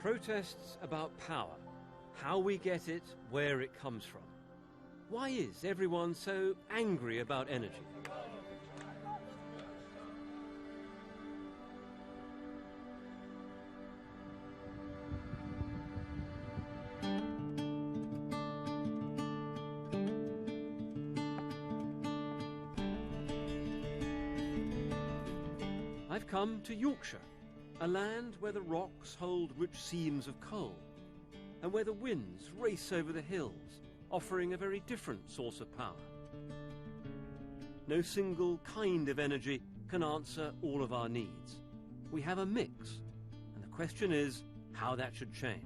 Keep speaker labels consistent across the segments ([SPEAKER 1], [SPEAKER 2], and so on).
[SPEAKER 1] Protests about power, how we get it, where it comes from. Why is everyone so angry about energy? I've come to Yorkshire, a land where the rocks hold rich seams of coal, and where the winds race over the hills, offering a very different source of power. No single kind of energy can answer all of our needs. We have a mix, and the question is how that should change.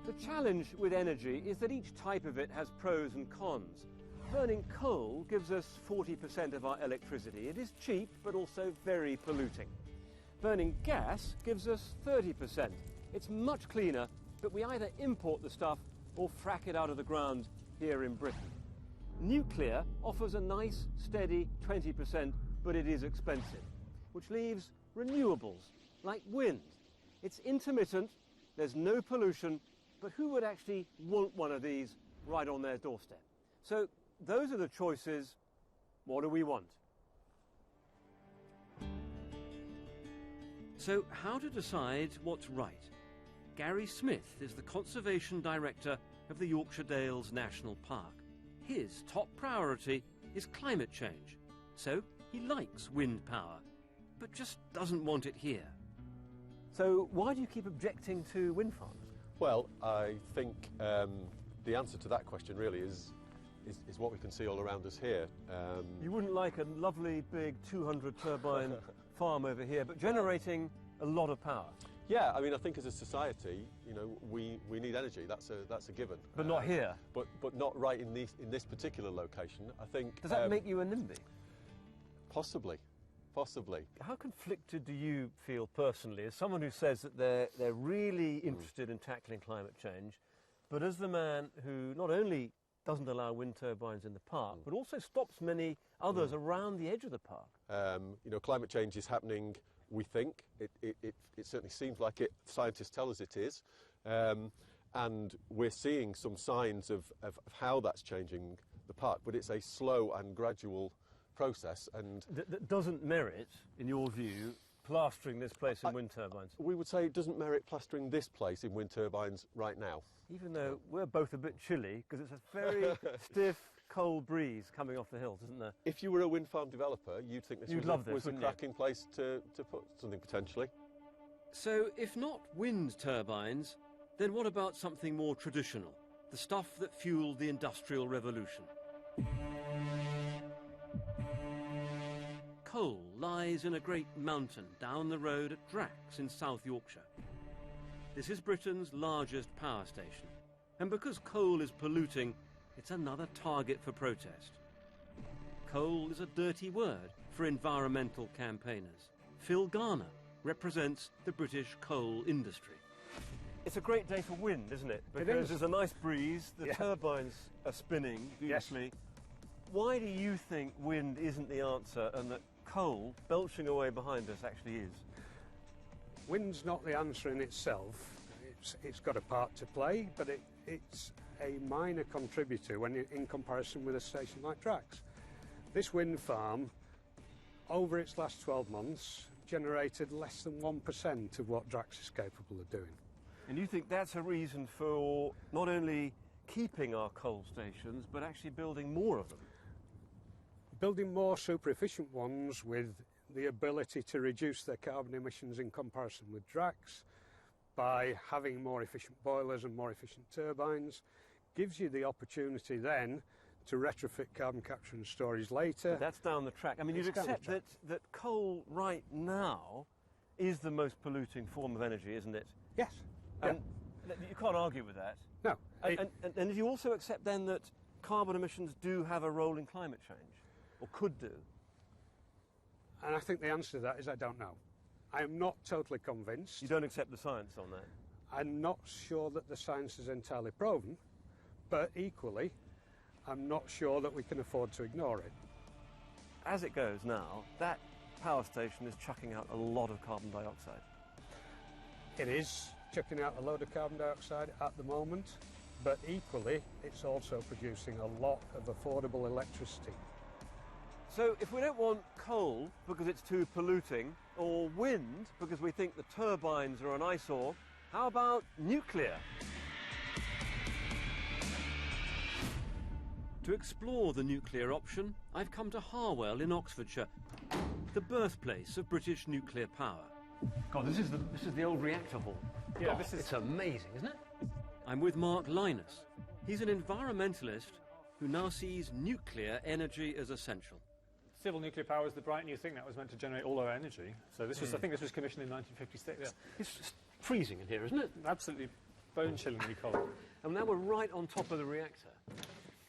[SPEAKER 1] The challenge with energy is that each type of it has pros and cons. Burning coal gives us 40% of our electricity. It is cheap, but also very polluting. Burning gas gives us 30%. It's much cleaner, but we either import the stuff or frack it out of the ground here in Britain. Nuclear offers a nice, steady 20%, but it is expensive, which leaves renewables, like wind. It's intermittent, there's no pollution, but who would actually want one of these right on their doorstep? So those are the choices. What do we want? So how to decide what's right? Gary Smith is the Conservation Director of the Yorkshire Dales National Park. His top priority is climate change. So he likes wind power, but just doesn't want it here. So why do you keep objecting to wind farms?
[SPEAKER 2] Well, I think the answer to that question really is what we can see all around us here.
[SPEAKER 1] You wouldn't like a lovely big 200 turbine farm over here, but generating a lot of power.
[SPEAKER 2] Yeah, I mean, I think as a society, you know, we need energy. That's a given.
[SPEAKER 1] But not here.
[SPEAKER 2] But not right in this particular location. I think.
[SPEAKER 1] Does that make you a NIMBY?
[SPEAKER 2] Possibly.
[SPEAKER 1] How conflicted do you feel personally as someone who says that they're really interested in tackling climate change, but as the man who not only doesn't allow wind turbines in the park, but also stops many others around the edge of the park?
[SPEAKER 2] You know, climate change is happening, we think. It certainly seems like it. Scientists tell us it is. And we're seeing some signs of how that's changing the park, but it's a slow and gradual process. And
[SPEAKER 1] that doesn't merit, in your view, plastering this place in wind turbines?
[SPEAKER 2] We would say it doesn't merit plastering this place in wind turbines right now.
[SPEAKER 1] Even though we're both a bit chilly, because it's a very stiff, cold breeze coming off the hills, isn't there?
[SPEAKER 2] If you were a wind farm developer, you'd think this was a cracking place to put something, potentially.
[SPEAKER 1] So, if not wind turbines, then what about something more traditional? The stuff that fueled the Industrial Revolution? Coal lies in a great mountain down the road at Drax in South Yorkshire. This is Britain's largest power station, and because coal is polluting, it's another target for protest. Coal is a dirty word for environmental campaigners. Phil Garner represents the British coal industry. It's a great day for wind, isn't it? Because there's a nice breeze, the turbines are spinning beautifully. Yes. Why do you think wind isn't the answer and that coal, belching away behind us, actually is?
[SPEAKER 3] Wind's not the answer in itself. It's got a part to play, but it's a minor contributor in comparison with a station like Drax. This wind farm, over its last 12 months, generated less than 1% of what Drax is capable of doing.
[SPEAKER 1] And you think that's a reason for not only keeping our coal stations, but actually building more of them?
[SPEAKER 3] Building more super efficient ones with the ability to reduce their carbon emissions in comparison with Drax by having more efficient boilers and more efficient turbines gives you the opportunity then to retrofit carbon capture and storage later.
[SPEAKER 1] But that's down the track. I mean, you'd accept that coal right now is the most polluting form of energy, isn't it?
[SPEAKER 3] Yes.
[SPEAKER 1] And you can't argue with that.
[SPEAKER 3] No.
[SPEAKER 1] And you also accept then that carbon emissions do have a role in climate change, or could do?
[SPEAKER 3] And I think the answer to that is I don't know. I am not totally convinced.
[SPEAKER 1] You don't accept the science on that?
[SPEAKER 3] I'm not sure that the science is entirely proven, but equally, I'm not sure that we can afford to ignore it.
[SPEAKER 1] As it goes now, that power station is chucking out a lot of carbon dioxide.
[SPEAKER 3] It is chucking out a load of carbon dioxide at the moment, but equally it's also producing a lot of affordable electricity.
[SPEAKER 1] So if we don't want coal because it's too polluting, or wind because we think the turbines are an eyesore, how about nuclear? To explore the nuclear option, I've come to Harwell in Oxfordshire, the birthplace of British nuclear power. God, this is the old reactor hall. Yeah, God, it's amazing, isn't it? I'm with Mark Linus. He's an environmentalist who now sees nuclear energy as essential.
[SPEAKER 4] Civil nuclear power is the bright new thing that was meant to generate all our energy. So this was, I think this was commissioned in 1956. Yeah.
[SPEAKER 1] It's just freezing in here, isn't it?
[SPEAKER 4] Absolutely bone-chillingly cold.
[SPEAKER 1] And now we're right on top of the reactor.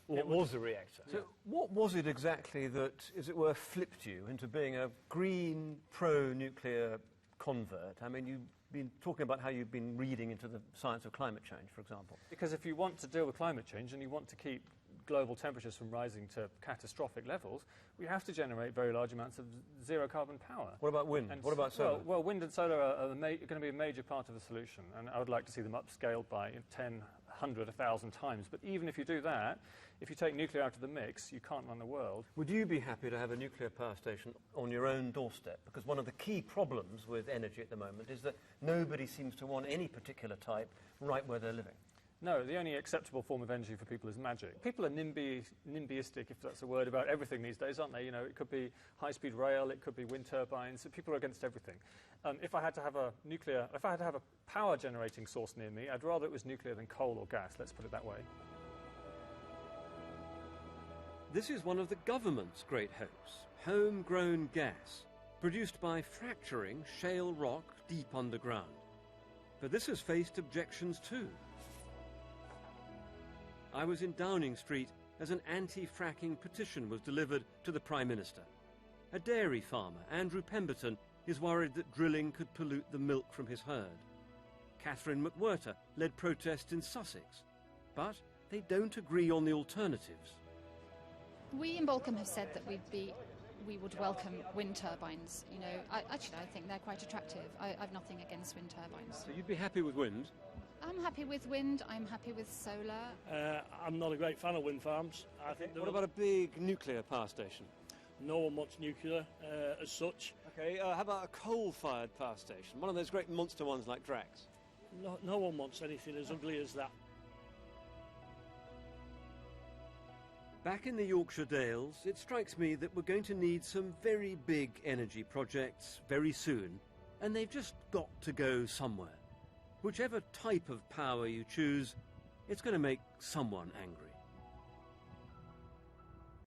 [SPEAKER 1] Or it was the reactor. So what was it exactly that, as it were, flipped you into being a green, pro-nuclear convert? I mean, you've been talking about how you've been reading into the science of climate change, for example.
[SPEAKER 4] Because if you want to deal with climate change and you want to keep global temperatures from rising to catastrophic levels, we have to generate very large amounts of zero-carbon power.
[SPEAKER 1] What about wind? And what about solar?
[SPEAKER 4] Well, wind and solar are going to be a major part of the solution, and I would like to see them upscaled by 10, 100, 1,000 times. But even if you do that, if you take nuclear out of the mix, you can't run the world.
[SPEAKER 1] Would you be happy to have a nuclear power station on your own doorstep? Because one of the key problems with energy at the moment is that nobody seems to want any particular type right where they're living.
[SPEAKER 4] No, the only acceptable form of energy for people is magic. People are NIMBYistic, if that's a word, about everything these days, aren't they? You know, it could be high-speed rail, it could be wind turbines. People are against everything. If I had to have a power-generating source near me, I'd rather it was nuclear than coal or gas. Let's put it that way.
[SPEAKER 1] This is one of the government's great hopes: homegrown gas, produced by fracturing shale rock deep underground. But this has faced objections too. I was in Downing Street as an anti-fracking petition was delivered to the Prime Minister. A dairy farmer, Andrew Pemberton, is worried that drilling could pollute the milk from his herd. Catherine McWhirter led protests in Sussex, but they don't agree on the alternatives.
[SPEAKER 5] We in Balcombe have said that we would welcome wind turbines. You know, I think they're quite attractive. I've nothing against wind turbines.
[SPEAKER 1] So you'd be happy with wind?
[SPEAKER 5] I'm happy with wind. I'm happy with solar.
[SPEAKER 6] I'm not a great fan of wind farms. I think.
[SPEAKER 1] What about a big nuclear power station?
[SPEAKER 6] No one wants nuclear as such.
[SPEAKER 1] Okay, how about a coal-fired power station? One of those great monster ones like Drax?
[SPEAKER 6] No one wants anything as ugly as that.
[SPEAKER 1] Back in the Yorkshire Dales, it strikes me that we're going to need some very big energy projects very soon, and they've just got to go somewhere. Whichever type of power you choose, it's going to make someone angry.